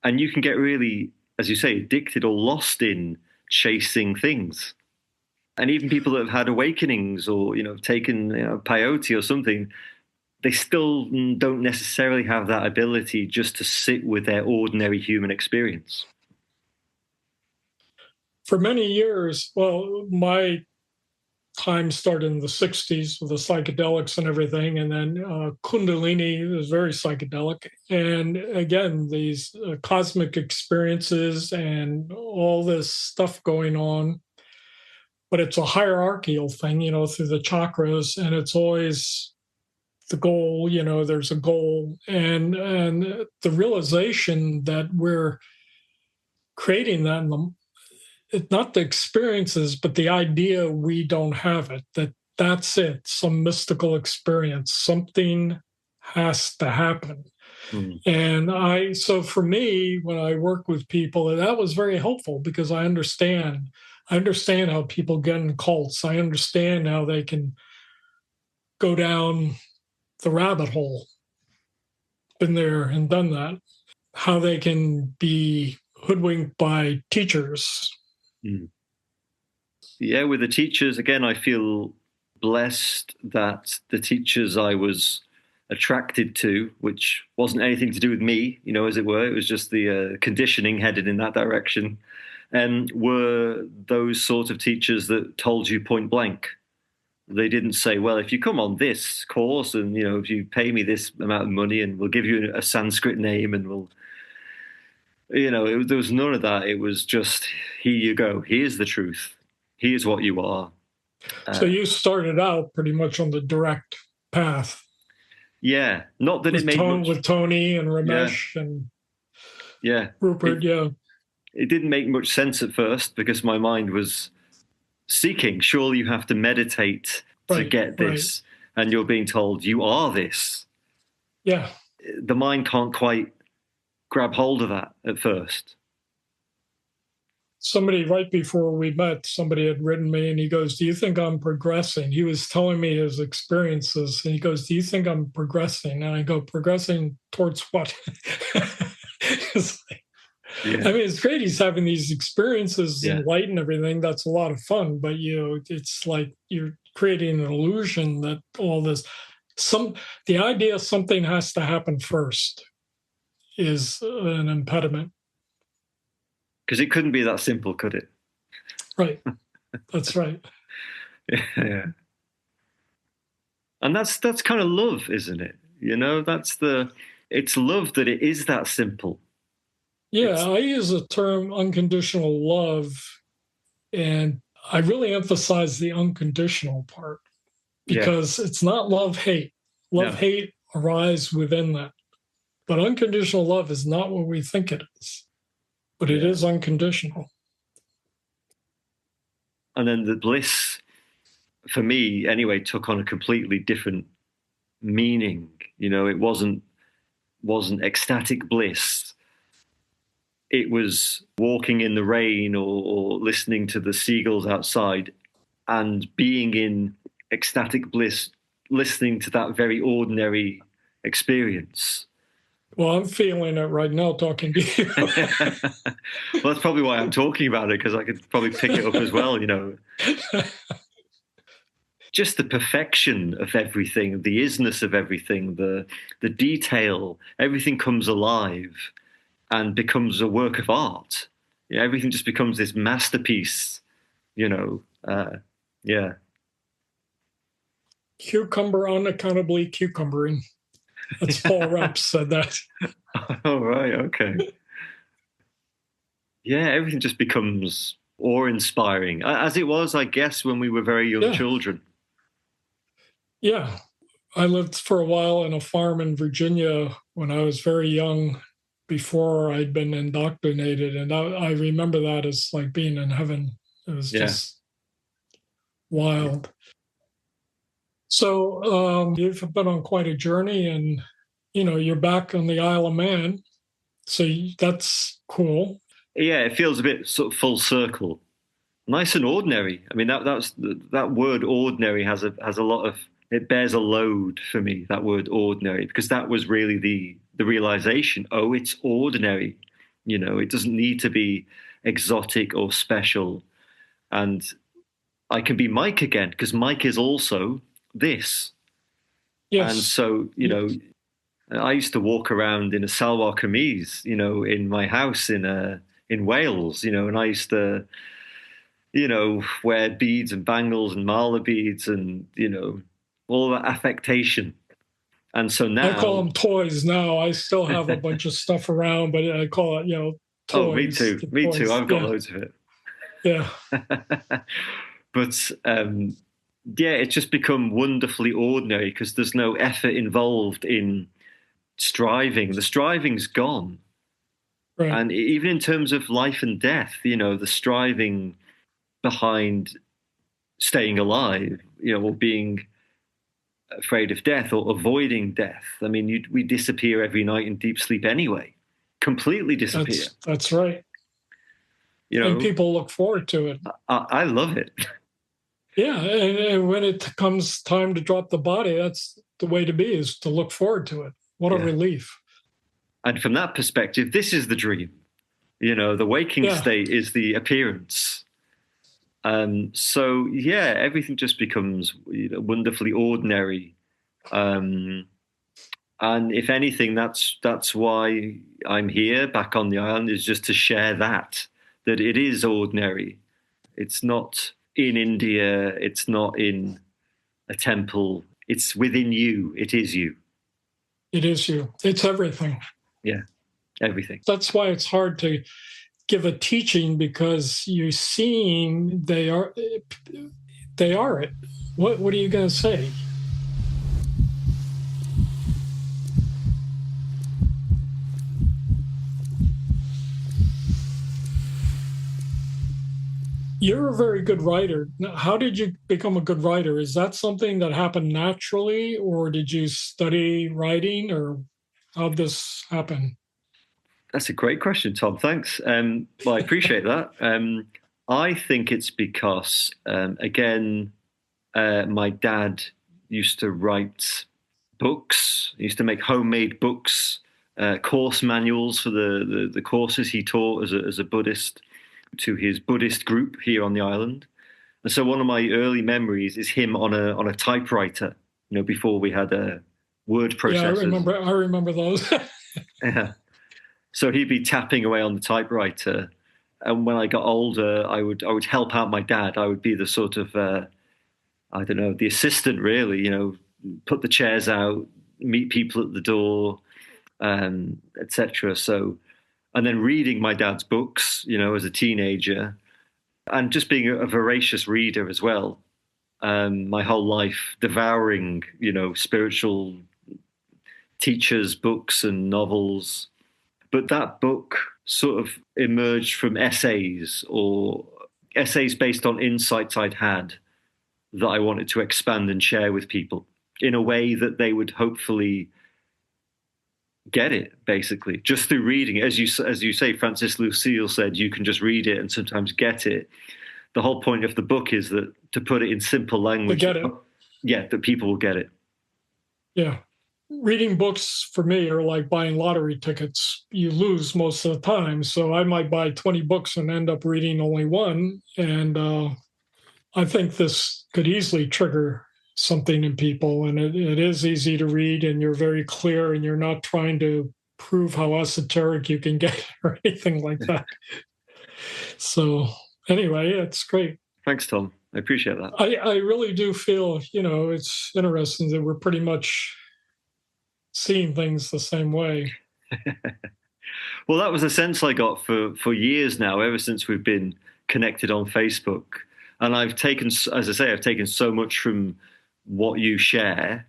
and you can get really, as you say, addicted or lost in chasing things. And even people that have had awakenings or, taken peyote or something, they still don't necessarily have that ability just to sit with their ordinary human experience. For many years, well, my time started in the 60s with the psychedelics and everything. And then Kundalini was very psychedelic. And again, these cosmic experiences and all this stuff going on. But it's a hierarchical thing, through the chakras. And it's always the goal, there's a goal. And the realization that we're creating that in it's not the experiences, but the idea we don't have it, that's it, some mystical experience, something has to happen. And so for me, when I work with people, that was very helpful because I understand how people get in cults. I understand how they can go down the rabbit hole. Been there and done that. How they can be hoodwinked by teachers. Yeah, with the teachers, again, I feel blessed that the teachers I was attracted to, which wasn't anything to do with me, as it were, it was just the conditioning headed in that direction, and were those sort of teachers that told you point blank. They didn't say, well, if you come on this course and, if you pay me this amount of money and we'll give you a Sanskrit name and we'll, there was none of that. It was just, here you go. Here's the truth. Here's what you are. So you started out pretty much on the direct path. Yeah. Not that it made much... with Tony and Ramesh and Rupert. It didn't make much sense at first because my mind was seeking. Surely you have to meditate to get this. Right. And you're being told you are this. Yeah. The mind can't quite grab hold of that at first. Somebody right before we met, somebody had written me and he goes, do you think I'm progressing? He was telling me his experiences and he goes, do you think I'm progressing? And I go, progressing towards what? It's like, I mean, it's great he's having these experiences and light and everything. That's a lot of fun. But, it's like you're creating an illusion that all this, the idea something has to happen first is an impediment. Because it couldn't be that simple, could it? Right. That's right. Yeah. And that's kind of love, isn't it? It's love that it is that simple. Yeah, I use the term unconditional love, and I really emphasize the unconditional part because it's not love-hate. Love-hate arise within that. But unconditional love is not what we think it is. But it is unconditional. And then the bliss, for me anyway, took on a completely different meaning. It wasn't ecstatic bliss. It was walking in the rain or listening to the seagulls outside and being in ecstatic bliss, listening to that very ordinary experience. Well, I'm feeling it right now talking to you. Well, that's probably why I'm talking about it, because I could probably pick it up as well, Just the perfection of everything, the isness of everything, the detail, everything comes alive and becomes a work of art. Everything just becomes this masterpiece, Cucumber unaccountably cucumbering. That's Paul Rapp said that. Oh, right. Okay. Yeah, everything just becomes awe-inspiring, as it was, I guess, when we were very young children. Yeah. I lived for a while in a farm in Virginia when I was very young, before I'd been indoctrinated. And I remember that as like being in heaven. It was just wild. So you've been on quite a journey and, you're back on the Isle of Man. So that's cool. Yeah, it feels a bit sort of full circle. Nice and ordinary. I mean, that word ordinary has a lot of, it bears a load for me, that word ordinary, because that was really the realization, it's ordinary. It doesn't need to be exotic or special. And I can be Mike again, because Mike is also this. And Yes. so, I used to walk around in a salwar kameez, in my house in Wales, and I used to, wear beads and bangles and mala beads and, all that affectation. And so I call now, them toys now. I still have a bunch of stuff around, but I call it, oh, me toys. too, The me too. toys. I've got Yeah. loads of it. Yeah. But yeah, it's just become wonderfully ordinary because there's no effort involved in striving. The striving's gone. Right. And even in terms of life and death, the striving behind staying alive, or being afraid of death or avoiding death. I mean, we disappear every night in deep sleep anyway, completely disappear. That's right. You And know, people look forward to it. I love it. Yeah. And when it comes time to drop the body, that's the way to be, is to look forward to it. What a Yeah. relief. And from that perspective, this is the dream. The waking Yeah. state is the appearance. So yeah, everything just becomes wonderfully ordinary. And if anything, that's why I'm here back on the island, is just to share that it is ordinary. It's not in India. It's not in a temple. It's within you. It is you. It is you. It's everything. Yeah, everything. That's why it's hard to give a teaching, because you're seeing they are it. What are you going to say? You're a very good writer. Now, how did you become a good writer? Is that something that happened naturally, or did you study writing, or how'd this happen? That's a great question, Tom. Thanks. Well, I appreciate that. I think it's because, again, my dad used to write books. He used to make homemade books, course manuals for the courses he taught as a Buddhist to his Buddhist group here on the island. And so one of my early memories is him on a typewriter. Before we had word Yeah, processors. I remember those. Yeah. So he'd be tapping away on the typewriter, and when I got older, I would help out my dad. I would be the sort of I don't know, the assistant, really. Put the chairs out, meet people at the door, etc. So, and then reading my dad's books, as a teenager, and just being a voracious reader as well. My whole life devouring, spiritual teachers' books and novels. But that book sort of emerged from essays or essays based on insights I'd had that I wanted to expand and share with people in a way that they would hopefully get it, basically, just through reading it. As you say, Francis Lucille said, you can just read it and sometimes get it. The whole point of the book is that to put it in simple language, To get it. Yeah, that people will get it. Yeah. Reading books for me are like buying lottery tickets. You lose most of the time. So I might buy 20 books and end up reading only one. And I think this could easily trigger something in people. And it is easy to read, and you're very clear, and you're not trying to prove how esoteric you can get or anything like that. So anyway, it's great. Thanks, Tom. I appreciate that. I really do feel, it's interesting that we're pretty much seeing things the same way. Well, that was a sense I got for years now, ever since we've been connected on Facebook. And I've taken, as I say, I've taken so much from what you share.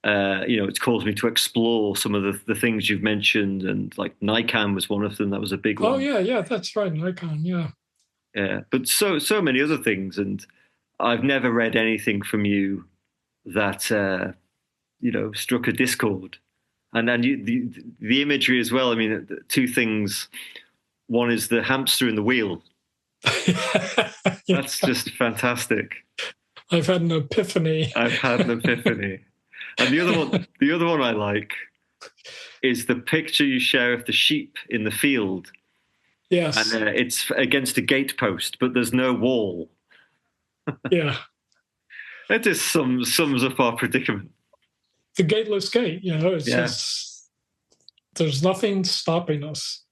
It's caused me to explore some of the things you've mentioned, and like Nikon was one of them. That was a big one. Oh yeah, that's right, Nikon, yeah. Yeah, but so many other things, and I've never read anything from you that struck a discord. And then the imagery as well. I mean, two things. One is the hamster in the wheel. That's just fantastic. I've had an epiphany. I've had an epiphany. And the other one I like is the picture you share of the sheep in the field. Yes. And it's against a gatepost, but there's no wall. Yeah. It just sums up our predicament. the gateless gate. It's Yeah. just there's nothing stopping us.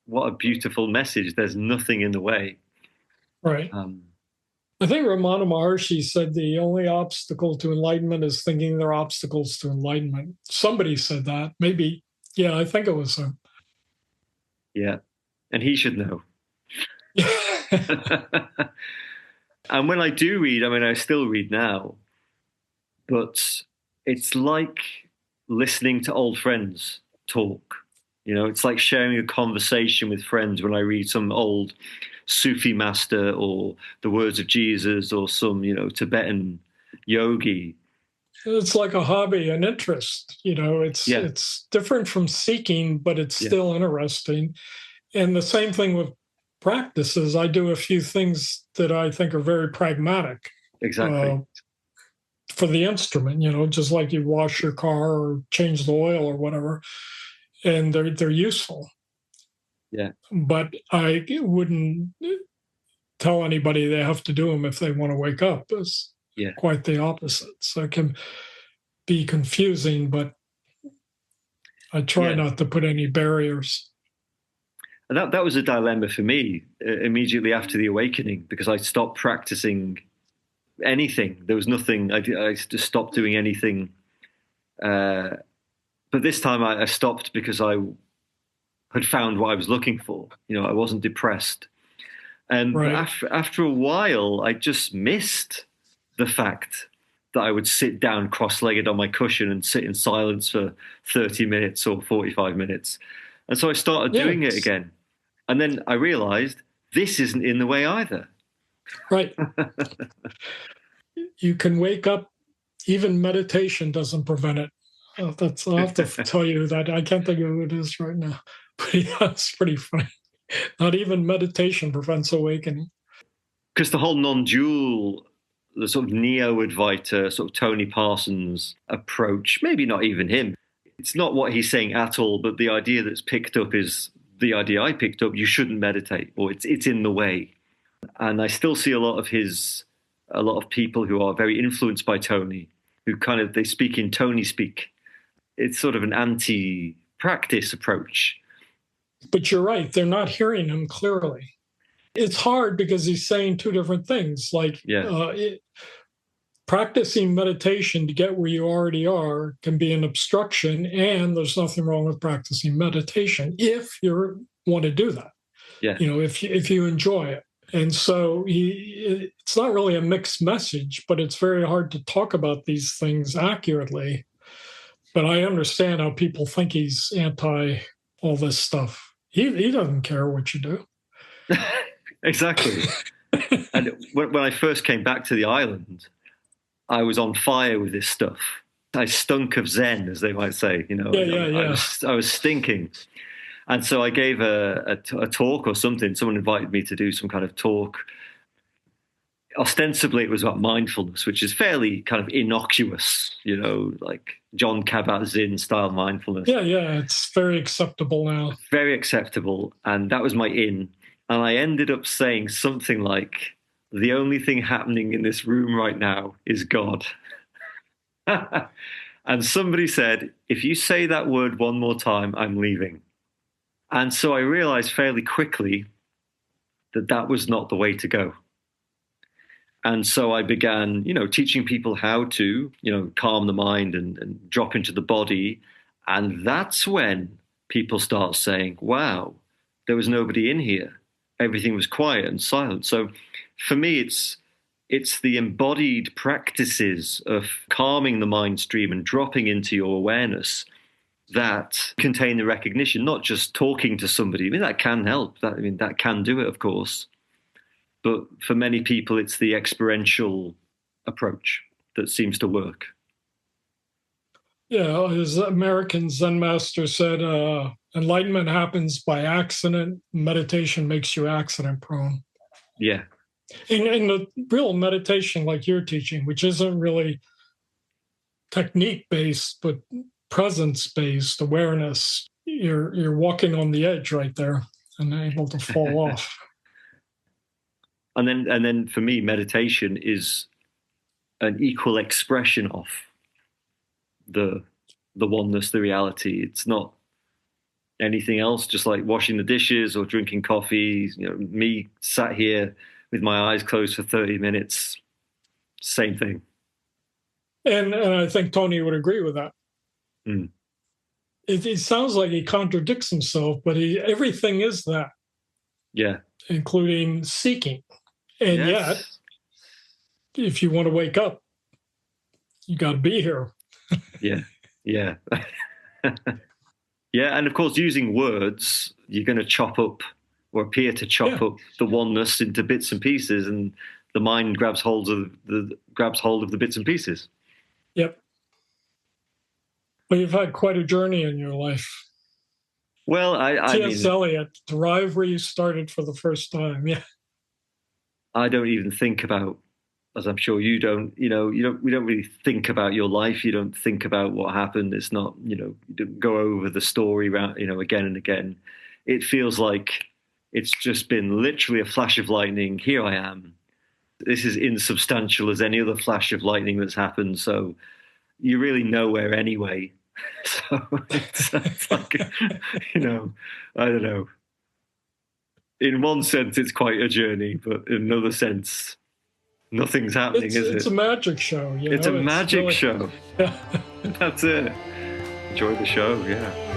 What a beautiful message. There's nothing in the way. Right. Um, I think Ramana Maharshi said the only obstacle to enlightenment is thinking there are obstacles to enlightenment. Somebody said that. Maybe. Yeah, I think it was him. yeah. And he should know. And when I do read, I mean, I still read now, but it's like listening to old friends talk. It's like sharing a conversation with friends when I read some old Sufi master or the words of Jesus or some, Tibetan yogi. It's like a hobby, an interest. It's Yeah, it's different from seeking, but it's yeah, still interesting. And the same thing with practices. I do a few things that I think are very pragmatic exactly. uh, for the instrument. Just like you wash your car or change the oil or whatever, and they're useful. Yeah, But I wouldn't tell anybody they have to do them if they want to wake up. It's yeah, quite the opposite. So it can be confusing, but I try yeah. not to put any barriers. And that was a dilemma for me immediately after the awakening because I stopped practicing anything. There was nothing. I just stopped doing anything. Uh, but this time I stopped because I had found what I was looking for. I wasn't depressed. And Right. after a while, I just missed the fact that I would sit down cross-legged on my cushion and sit in silence for 30 minutes or 45 minutes. And so I started Yeah. doing it again. And then I realized this isn't in the way either. Right. You can wake up. Even meditation doesn't prevent it. I'll have to tell you that. I can't think of who it is right now. But yeah, it's pretty funny. Not even meditation prevents awakening. Because the whole non-dual, the sort of neo-Advaita, sort of Tony Parsons approach, maybe not even him. It's not what he's saying at all, but the idea that's picked up is the idea I picked up. You shouldn't meditate, or it's in the way. And I still see a lot of people who are very influenced by Tony, who they speak in Tony speak. It's sort of an anti-practice approach. But you're right, they're not hearing him clearly. It's hard because he's saying two different things. Like Yeah, practicing meditation to get where you already are can be an obstruction, and there's nothing wrong with practicing meditation if you want to do that. yeah, If you enjoy it. And so it's not really a mixed message, but it's very hard to talk about these things accurately. But I understand how people think he's anti all this stuff. He doesn't care what you do. exactly. And when I first came back to the island, I was on fire with this stuff. I stunk of Zen, as they might say. Yeah. I was stinking. And so I gave a talk or something. Someone invited me to do some kind of talk. Ostensibly, it was about mindfulness, which is fairly kind of innocuous, like John Kabat-Zinn style mindfulness. Yeah, it's very acceptable now. Very acceptable. And that was my in. And I ended up saying something like, the only thing happening in this room right now is God. And somebody said, if you say that word one more time, I'm leaving. And so I realized fairly quickly that that was not the way to go. And so I began, teaching people how to, calm the mind and drop into the body. And that's when people start saying, wow, there was nobody in here. Everything was quiet and silent. So for me, it's the embodied practices of calming the mind stream and dropping into your awareness that contain the recognition, not just talking to somebody. I mean, that can help. That can do it, of course. But for many people, it's the experiential approach that seems to work. Yeah, as American Zen master said, enlightenment happens by accident. Meditation makes you accident prone. Yeah. In the real meditation, like you're teaching, which isn't really technique based, but presence based awareness, you're walking on the edge right there and able to fall off. And then for me, meditation is an equal expression of the the oneness, the reality. It's not anything else, just like washing the dishes or drinking coffee. You know, me sat here with my eyes closed for 30 minutes, same thing. And I think Tony would agree with that. Mm. It sounds like he contradicts himself, but everything is that, Yeah. including seeking. And yet, Yes. if you want to wake up, you got to be here. Yeah. Yeah. Yeah. And of course, using words, you're going to chop up or appear to chop Yeah. up the oneness into bits and pieces, and the mind grabs hold of the bits and pieces. Yep. Well, you've had quite a journey in your life. Well, I T.S. mean, Eliot, arrive where you started for the first time. Yeah. I don't even think about, as I'm sure you don't, we don't really think about your life. You don't think about what happened. It's not, you don't go over the story around, again and again. It feels like it's just been literally a flash of lightning. Here I am. This is insubstantial as any other flash of lightning that's happened. So you're really nowhere anyway. So it's like, I don't know. In one sense, it's quite a journey, but in another sense, nothing's happening, is it? It's a magic show. It's a magic show. Yeah. That's it. Enjoy the show, yeah.